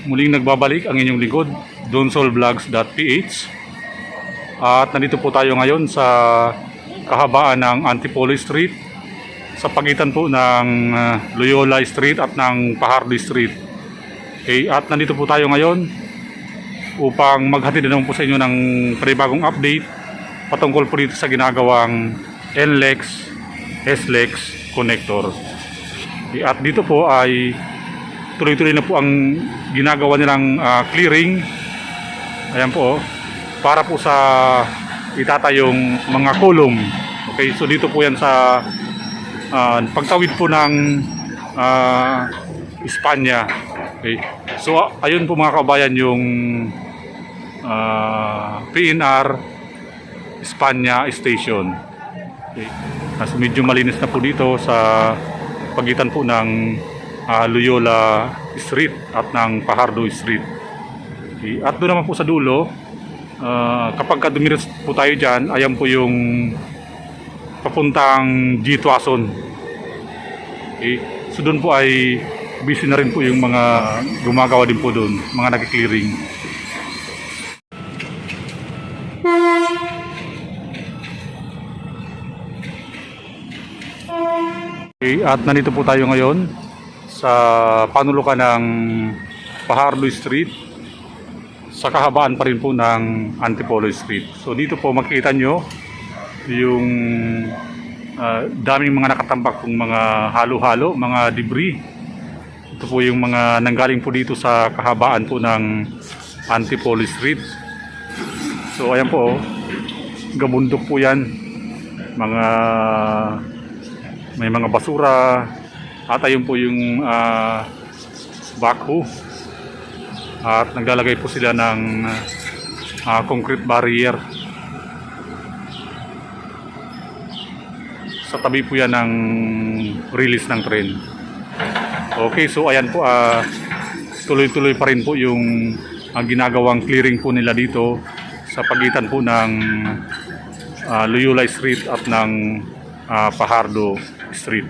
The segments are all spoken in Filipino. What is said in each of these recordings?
Muling nagbabalik ang inyong lingkod, donsolvlogs.ph. At nandito po tayo ngayon sa kahabaan ng Antipolo Street sa pagitan po ng Loyola Street at ng Fajardo Street. Okay, at nandito po tayo ngayon upang maghatid naman po sa inyo ng panibagong update patungkol po dito sa ginagawang NLEX SLEX connector. Okay, at dito po ay tuloy-tuloy na po ang ginagawa nilang clearing. Ayan po, para po sa itatayong mga kolom. Okay, so dito po yan sa pagtawid po ng Espanya. Okay, so ayun po mga kabayan yung PNR Espanya Station. Okay, mas medyo malinis na po dito sa pagitan po ng Loyola Street at ng Fajardo Street. Okay. At doon naman po sa dulo, kapag dumiretso po tayo dyan, ayan po yung papuntang G. Tuason. Okay. So doon po ay busy na rin po yung mga gumagawa din po doon, mga nag-clearing. Okay. At nandito po tayo ngayon sa panulukan ng Fajardo Street sa kahabaan pa rin po ng Antipolo Street. So dito po makikita nyo yung daming mga nakatambak pong mga halo-halo, mga debris. Ito po yung mga nanggaling po dito sa kahabaan po ng Antipolo Street. So ayan po, gabundok po yan, may mga basura. At ayun po yung backhoe. At naglalagay po sila ng concrete barrier. Sa tabi po yan ng release ng tren. Okay, so ayan po, tuloy-tuloy pa rin po yung ginagawang clearing po nila dito sa pagitan po ng Loyola Street at ng Fajardo Street.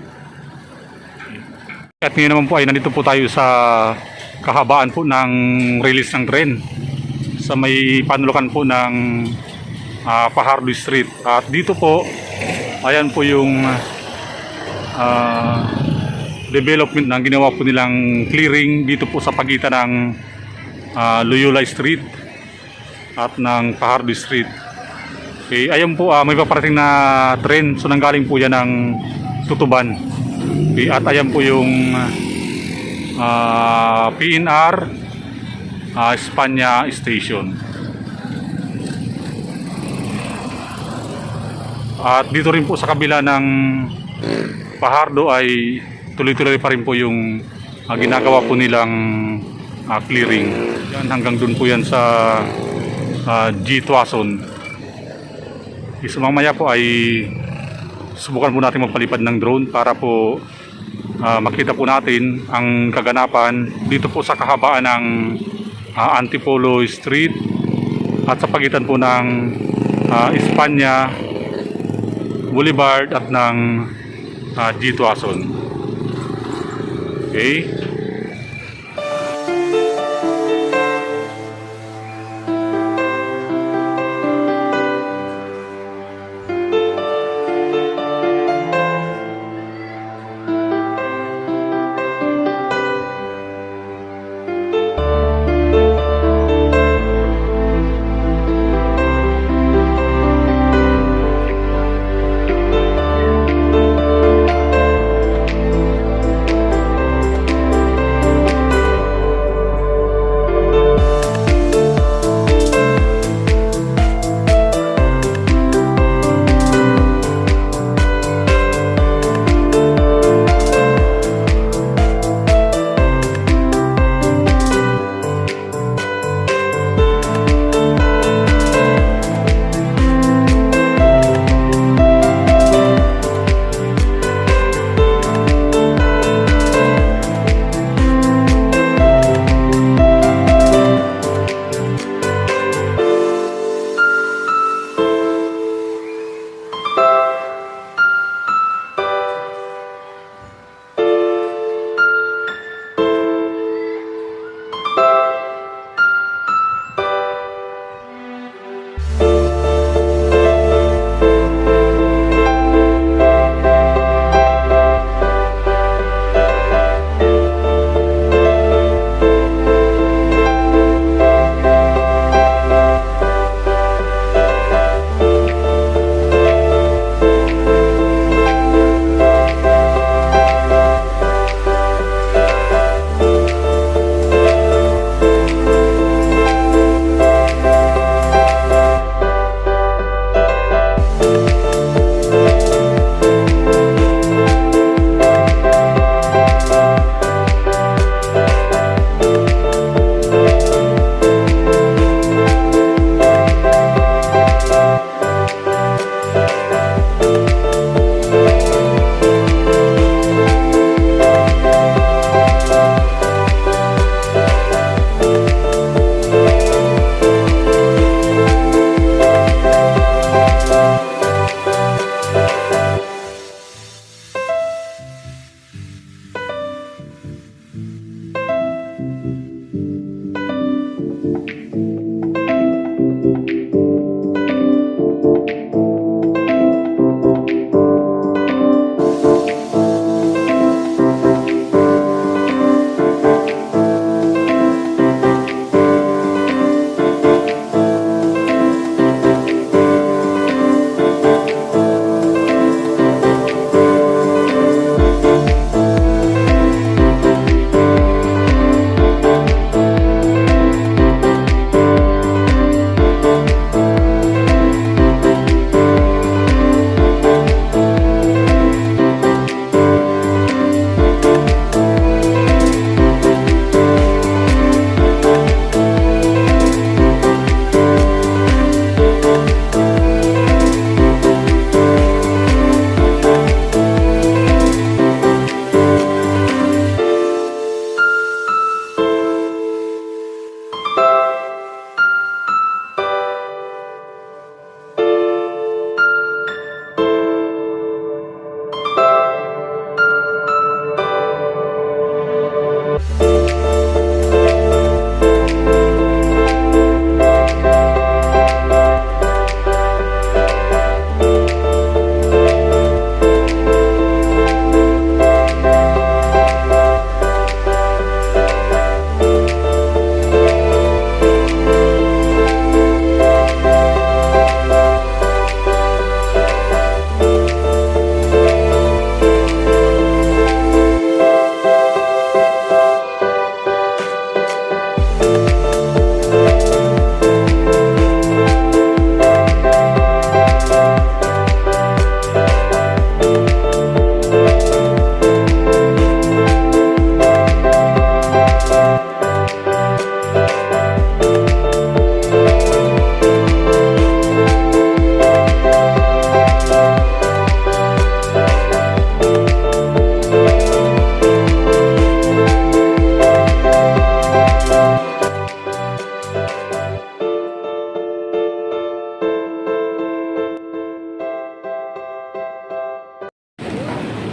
At ngayon naman po ay nandito po tayo sa kahabaan po ng release ng tren sa may panulukan po ng Fajardo Street. At dito po, ayan po yung development na ginawa po nilang clearing dito po sa pagitan ng Loyola Street at ng Fajardo Street. Okay, ayan po, may paparating na tren, so nanggaling po yan ng Tutuban. Okay, at ayan po yung PNR Espanya Station. At dito rin po sa kabila ng Fajardo ay tuloy-tuloy pa rin po yung ginagawa po nilang clearing. Yan, hanggang dun po yan sa G. Tuason. So mamaya po ay subukan po natin magpalipad ng drone para po makita po natin ang kaganapan dito po sa kahabaan ng Antipolo Street at sa pagitan po ng Espanya Boulevard at ng G. Tuason. Okay.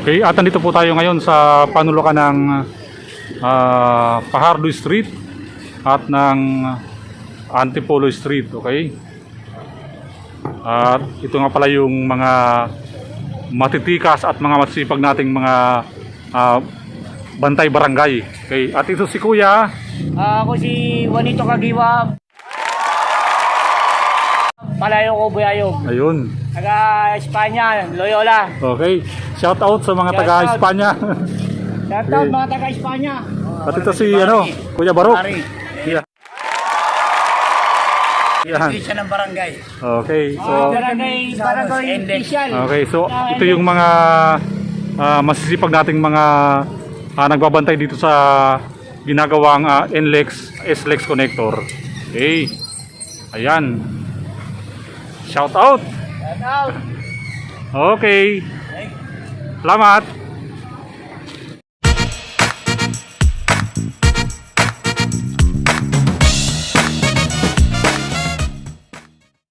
Okay, at nandito po tayo ngayon sa panulukan ng Fajardo Street at ng Antipolo Street, okay? At ito nga pala yung mga matitikas at mga masipag nating mga bantay barangay. Okay, at ito si Kuya. Ako si Juanito Kagiwa. Palayo ko Buyayog. Ayun. Taga Espanya, Loyola. Okay, shout out sa mga taga Espanya. Shout out mga taga Espanya. At ito si Kuya Barok. Yeah. Yan. Siya ng barangay. Okay, so Barangay official. okay, so ito yung mga masisipag nating mga nagbabantay dito sa ginagawang NLEX SLEX connector. Okay. Ayan. Shout out. Shout out. Okay. Salamat.